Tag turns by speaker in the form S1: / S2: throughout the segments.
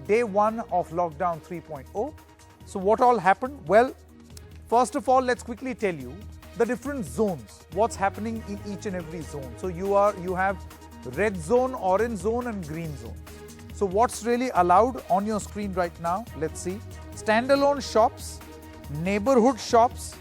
S1: day 1 of lockdown 3.0. So what all happened? Well, first of all, let's quickly tell you the different zones, what's happening in each and every zone. So you have red zone, orange zone and green zone. So what's really allowed on your screen right now? Let's see. Standalone shops, neighborhood shops,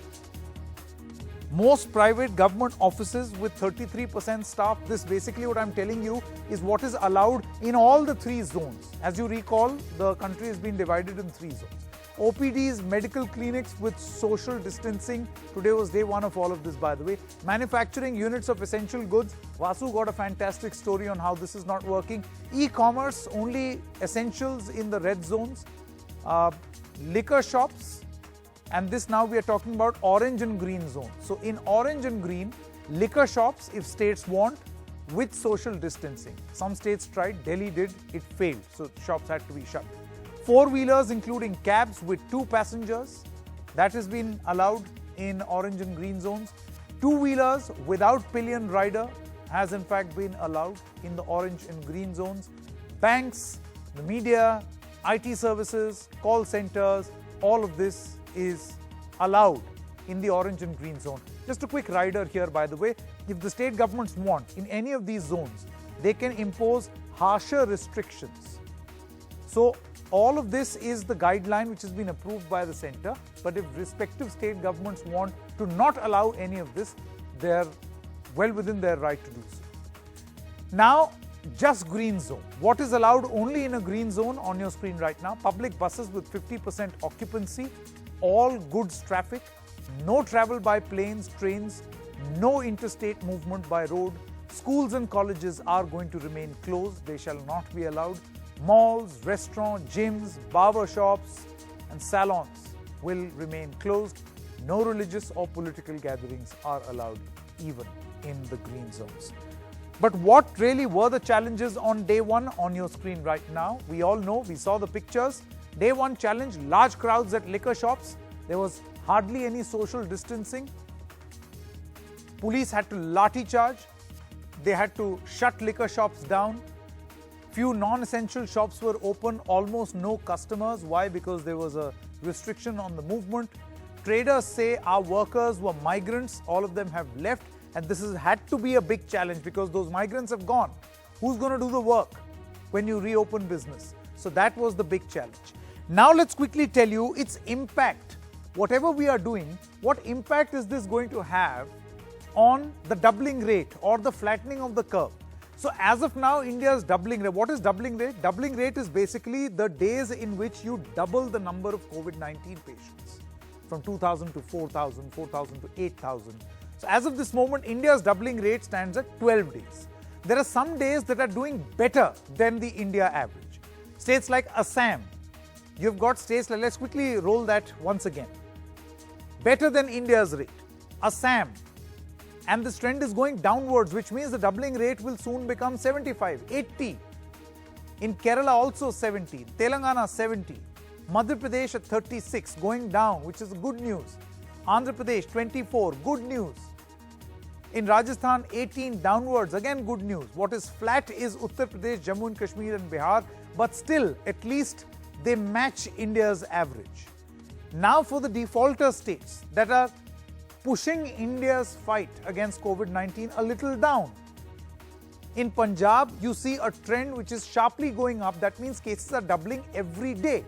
S1: most private government offices with 33% staff. This basically what I'm telling you is what is allowed in all the 3 zones. As you recall, the country has been divided in 3 zones. OPDs, medical clinics with social distancing. Today was day 1 of all of this, by the way. Manufacturing units of essential goods. Vasu got a fantastic story on how this is not working. E-commerce, only essentials in the red zones. Liquor shops. And this now we are talking about orange and green zone. So in orange and green, liquor shops, if states want, with social distancing. Some states tried, Delhi did, it failed. So shops had to be shut. 4-wheelers including cabs with 2 passengers, that has been allowed in orange and green zones. 2-wheelers without pillion rider has in fact been allowed in the orange and green zones. Banks, the media, IT services, call centers, all of this is allowed in the orange and green zone. Just a quick rider here, by the way. If the state governments want, in any of these zones, they can impose harsher restrictions. So all of this is the guideline which has been approved by the centre, but if respective state governments want to not allow any of this, they're well within their right to do so. Now, just green zone. What is allowed only in a green zone on your screen right now? Public buses with 50% occupancy, all goods traffic, no travel by planes, trains, no interstate movement by road. Schools and colleges are going to remain closed. They shall not be allowed. Malls, restaurants, gyms, barber shops and salons will remain closed. No religious or political gatherings are allowed even in the green zones. But what really were the challenges on day 1 on your screen right now? We all know, we saw the pictures. Day 1 challenge, large crowds at liquor shops. There was hardly any social distancing. Police had to lathi charge. They had to shut liquor shops down. Few non-essential shops were open, almost no customers. Why? Because there was a restriction on the movement. Traders say our workers were migrants. All of them have left. And this has had to be a big challenge because those migrants have gone. Who's going to do the work when you reopen business? So that was the big challenge. Now let's quickly tell you its impact. Whatever we are doing, what impact is this going to have on the doubling rate or the flattening of the curve? So as of now, India's doubling rate. What is doubling rate? Doubling rate is basically the days in which you double the number of COVID-19 patients from 2,000 to 4,000, 4,000 to 8,000. So as of this moment, India's doubling rate stands at 12 days. There are some days that are doing better than the India average. States like Assam, you've got states like, let's quickly roll that once again. Better than India's rate. Assam. And this trend is going downwards, which means the doubling rate will soon become 75, 80. In Kerala also 70, Telangana 70, Madhya Pradesh at 36, going down, which is good news. Andhra Pradesh 24, good news. In Rajasthan 18, downwards, again good news. What is flat is Uttar Pradesh, Jammu and Kashmir and Bihar, but still at least they match India's average. Now for the defaulter states that are pushing India's fight against COVID-19 a little down. In Punjab, you see a trend which is sharply going up. That means cases are doubling every day.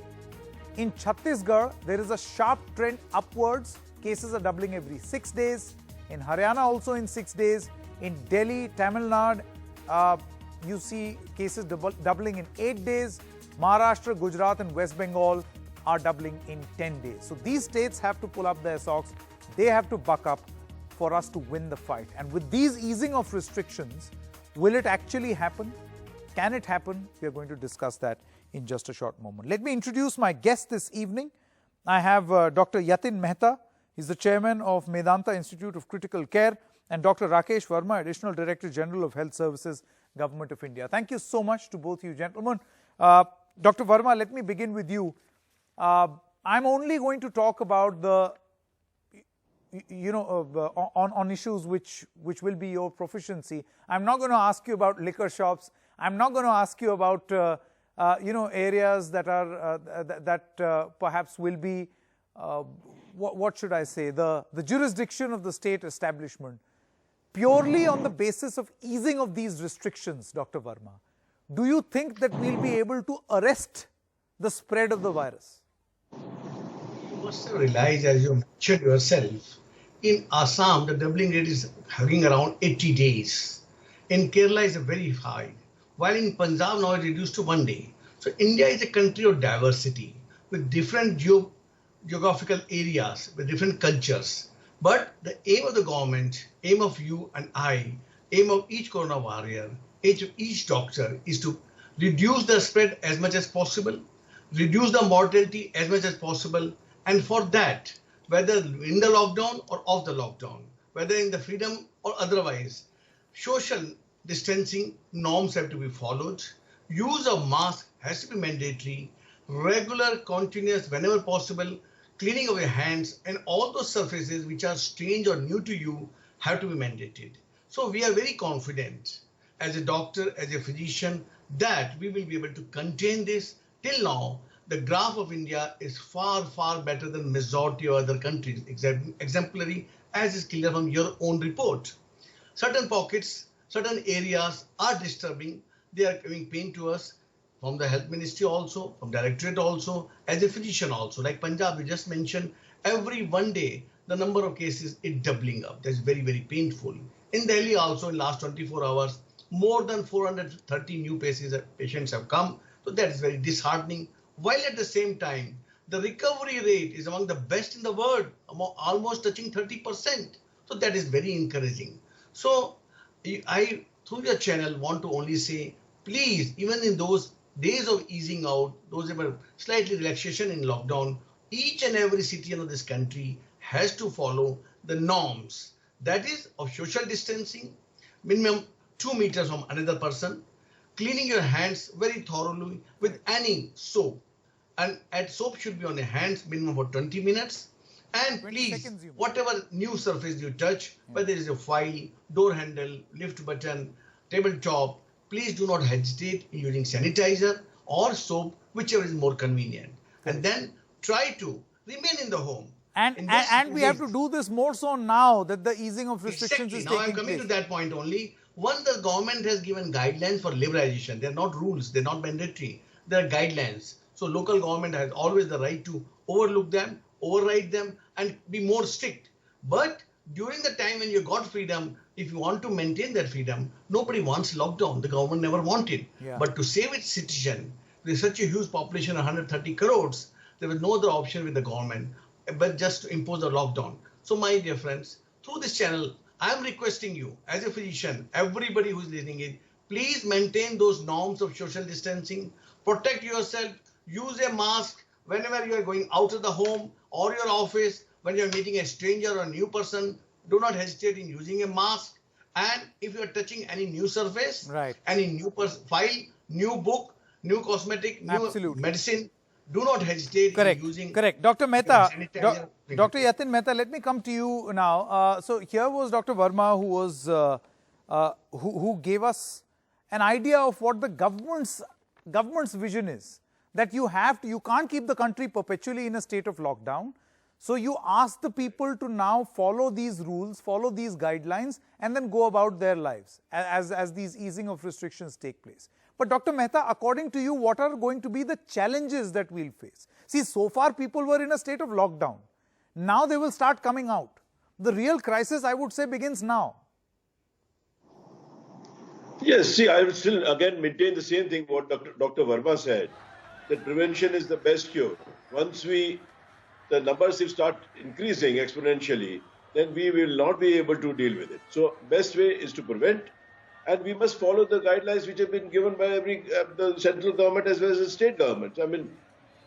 S1: In Chhattisgarh, there is a sharp trend upwards. Cases are doubling every 6 days. In Haryana, also in 6 days. In Delhi, Tamil Nadu, you see cases doubling in 8 days. Maharashtra, Gujarat and West Bengal are doubling in 10 days. So these states have to pull up their socks. They have to buck up for us to win the fight. And with these easing of restrictions, will it actually happen? Can it happen? We are going to discuss that in just a short moment. Let me introduce my guest this evening. I have Dr. Yatin Mehta. He's the chairman of Medanta Institute of Critical Care, and Dr. Rakesh Verma, Additional Director General of Health Services, Government of India. Thank you so much to both you gentlemen. Dr. Verma, let me begin with you. I'm only going to talk about the on issues which will be your proficiency. I'm not going to ask you about liquor shops. I'm not going to ask you about areas that are perhaps will be, what should I say, the jurisdiction of the state establishment, purely on the basis of easing of these restrictions, Dr. Verma, do you think that we'll be able to arrest the spread of the virus?
S2: You must realize, as you mentioned yourself, in Assam, the doubling rate is hovering around 80 days. In Kerala, it's very high, while in Punjab now it's reduced to 1 day. So India is a country of diversity with different geographical areas, with different cultures. But the aim of the government, aim of you and I, aim of each corona warrior, each doctor is to reduce the spread as much as possible, reduce the mortality as much as possible. And for that, whether in the lockdown or off the lockdown, whether in the freedom or otherwise, social distancing norms have to be followed. Use of mask has to be mandatory. Regular, continuous, whenever possible, cleaning of your hands and all those surfaces which are strange or new to you have to be mandated. So we are very confident as a doctor, as a physician, that we will be able to contain this. Till now, the graph of India is far, far better than majority of other countries, exemplary, as is clear from your own report. Certain pockets, certain areas are disturbing. They are giving pain to us from the health ministry also, from directorate also, as a physician also. Like Punjab, you just mentioned, every 1 day, the number of cases is doubling up. That's very, very painful. In Delhi also, in last 24 hours, more than 430 new patients have come. So that is very disheartening. While at the same time, the recovery rate is among the best in the world, almost touching 30%. So that is very encouraging. So I, through your channel, want to only say, please, even in those days of easing out, those were slightly relaxation in lockdown, each and every citizen of this country has to follow the norms. That is of social distancing, minimum 2 meters from another person, cleaning your hands very thoroughly with any soap. And soap should be on your hands minimum for 20 minutes. And please, whatever new surface you touch, whether it is a file, door handle, lift button, tabletop, please do not hesitate in using sanitizer or soap, whichever is more convenient. And then try to remain in the home.
S1: And we have to do this more so now that the easing of restrictions is taking place.
S2: Now I'm coming to that point only. Once the government has given guidelines for liberalization, they're not rules, they're not mandatory, they're guidelines. So local government has always the right to overlook them, override them, and be more strict. But during the time when you got freedom, if you want to maintain that freedom, nobody wants lockdown. The government never wanted. Yeah. But to save its citizen, with such a huge population of 130 crores, there was no other option with the government but just to impose a lockdown. So my dear friends, through this channel, I am requesting you as a physician, everybody who is listening in, please maintain those norms of social distancing, protect yourself, use a mask whenever you are going out of the home or your office, when you are meeting a stranger or a new person, do not hesitate in using a mask. And if you are touching any new surface, any new file, new book, new cosmetic, new medicine, do not hesitate in using.
S1: Correct. Dr. Mehta, Dr. Yatin Mehta, let me come to you now. So here was Dr. Verma who was who gave us an idea of what the government's vision is. That you can't keep the country perpetually in a state of lockdown. So you ask the people to now follow these rules, follow these guidelines, and then go about their lives as these easing of restrictions take place. But Dr. Mehta, according to you, what are going to be the challenges that we'll face? See, so far people were in a state of lockdown. Now they will start coming out. The real crisis, I would say, begins now.
S3: Yes, see, I will still again maintain the same thing what Dr. Verma said, that prevention is the best cure. Once the numbers start increasing exponentially, then we will not be able to deal with it. So best way is to prevent, and we must follow the guidelines which have been given by the central government as well as the state government. I mean,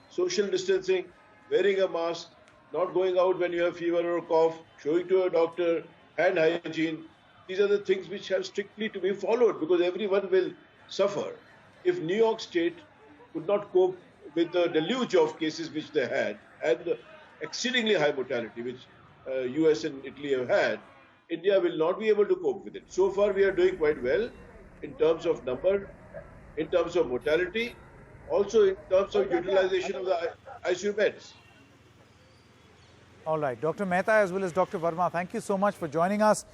S3: social distancing, wearing a mask, not going out when you have fever or cough, showing to a doctor, hand hygiene. These are the things which have strictly to be followed, because everyone will suffer. If New York State could not cope with the deluge of cases which they had and the exceedingly high mortality which US and Italy have had, India will not be able to cope with it. So far we are doing quite well in terms of number, in terms of mortality. also in terms of utilization of the ICU beds.
S1: All right, Dr. Mehta as well as Dr. Verma, thank you so much for joining us.